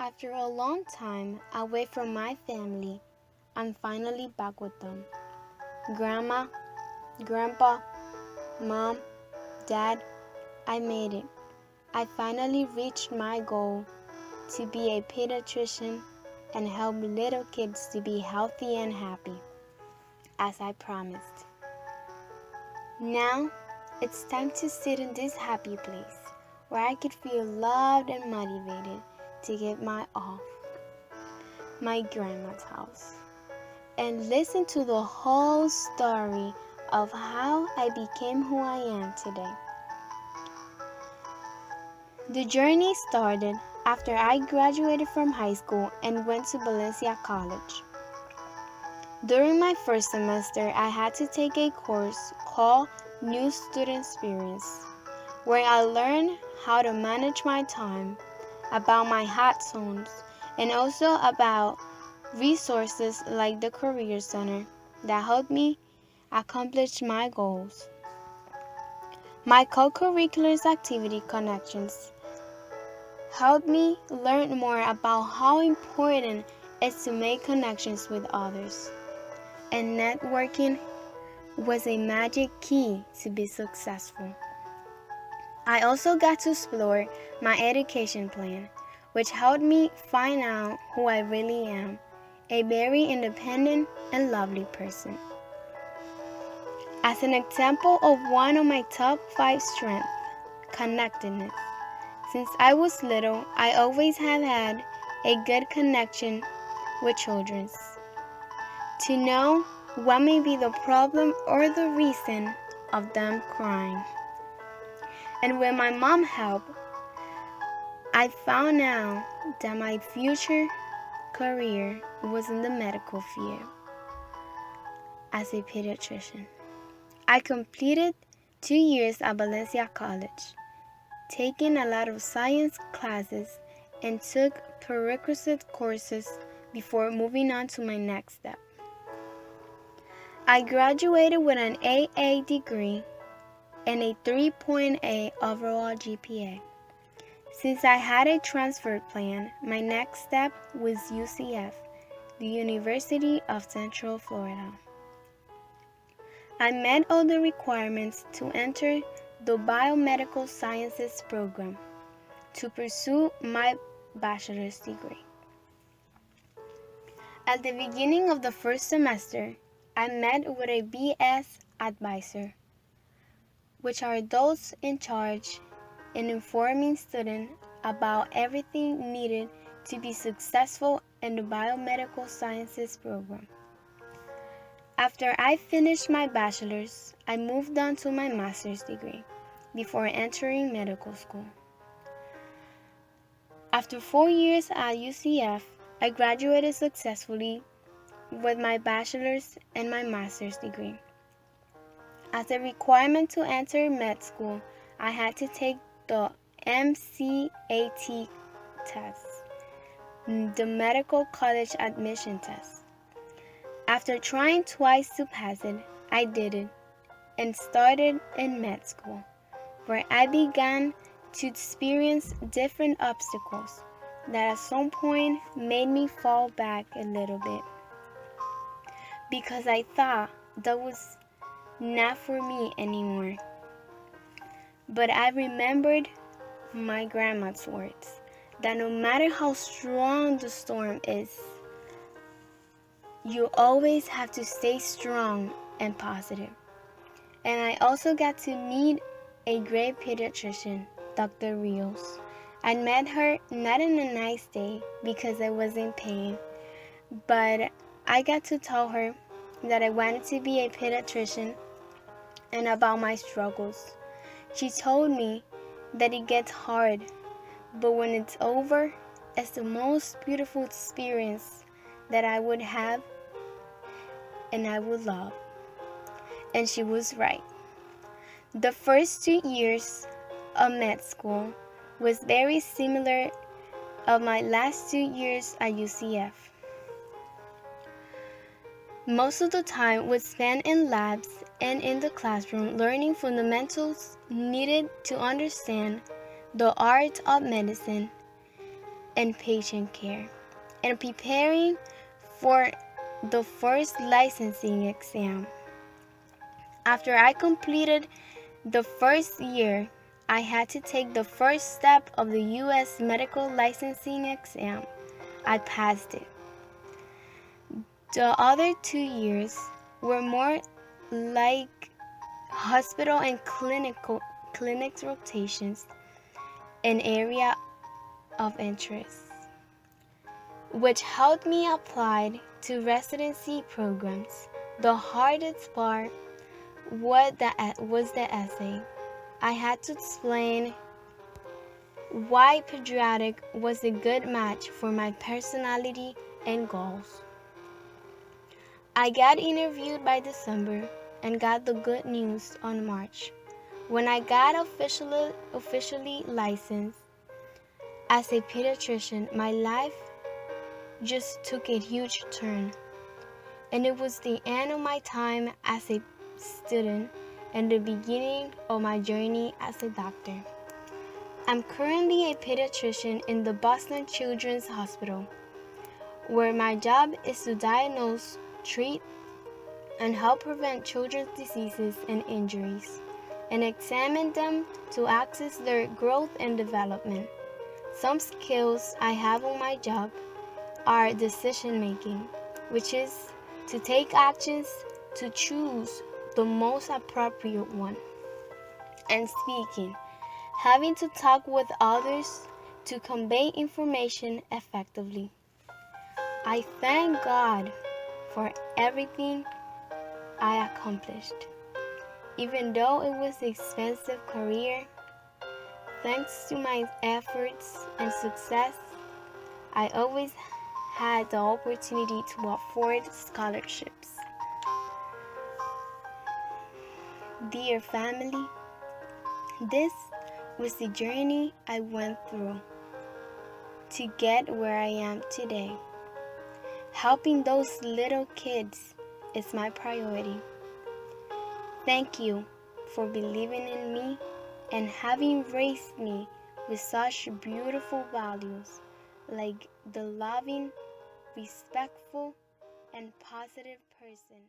After a long time away from my family, I'm finally back with them. Grandma, Grandpa, Mom, Dad, I made it. I finally reached my goal to be a pediatrician and help little kids to be healthy and happy, as I promised. Now, it's time to sit in this happy place where I could feel loved and motivated to give my all, my grandma's house, and listen to the whole story of how I became who I am today. The journey started after I graduated from high school and went to Valencia College. During my first semester, I had to take a course called New Student Experience, where I learned how to manage my time, about my hot zones, and also about resources like the Career Center that helped me accomplish my goals. My co-curriculars activity connections helped me learn more about how important it is to make connections with others. And networking was a magic key to be successful. I also got to explore my education plan, which helped me find out who I really am, a very independent and lovely person. As an example of one of my top 5 strengths, connectedness. Since I was little, I always have had a good connection with children. To know what may be the problem or the reason of them crying. And with my mom's help, I found out that my future career was in the medical field as a pediatrician. I completed 2 years at Valencia College, taking a lot of science classes and took prerequisite courses before moving on to my next step. I graduated with an AA degree and a 3.8 overall GPA. Since I had a transfer plan, my next step was UCF, the University of Central Florida. I met all the requirements to enter the Biomedical Sciences program to pursue my bachelor's degree. At the beginning of the first semester, I met with a BS advisor, which are those in charge in informing students about everything needed to be successful in the Biomedical Sciences program. After I finished my bachelor's, I moved on to my master's degree before entering medical school. After 4 years at UCF, I graduated successfully with my bachelor's and my master's degree. As a requirement to enter med school, I had to take the MCAT test, the Medical College Admission Test. After trying twice to pass it, I did it and started in med school, where I began to experience different obstacles that at some point made me fall back a little bit because I thought that was not for me anymore. But I remembered my grandma's words that no matter how strong the storm is, you always have to stay strong and positive. And I also got to meet a great pediatrician, Dr. Rios. I met her not in a nice day because I was in pain, but I got to tell her that I wanted to be a pediatrician and about my struggles. She told me that it gets hard, but when it's over, it's the most beautiful experience that I would have and I would love. And she was right. The first 2 years of med school was very similar of my last 2 years at UCF. Most of the time was spent in labs and in the classroom learning fundamentals needed to understand the art of medicine and patient care, and preparing for the first licensing exam. After I completed the first year, I had to take the first step of the U.S. medical licensing exam. I passed it. The other 2 years were more like hospital and clinics rotations, an area of interest, which helped me apply to residency programs. The hardest part was the essay. I had to explain why pediatric was a good match for my personality and goals. I got interviewed by December and got the good news on March. When I got officially licensed as a pediatrician, my life just took a huge turn. And it was the end of my time as a student and the beginning of my journey as a doctor. I'm currently a pediatrician in the Boston Children's Hospital, where my job is to diagnose, treat, and help prevent children's diseases and injuries, and examine them to assess their growth and development. Some skills I have on my job are decision making, which is to take actions to choose the most appropriate one, and speaking, having to talk with others to convey information effectively. I thank God for everything I accomplished. Even though it was an expensive career, thanks to my efforts and success, I always had the opportunity to afford scholarships. Dear family, this was the journey I went through to get where I am today. Helping those little kids is my priority. Thank you for believing in me and having raised me with such beautiful values like the loving, respectful, and positive person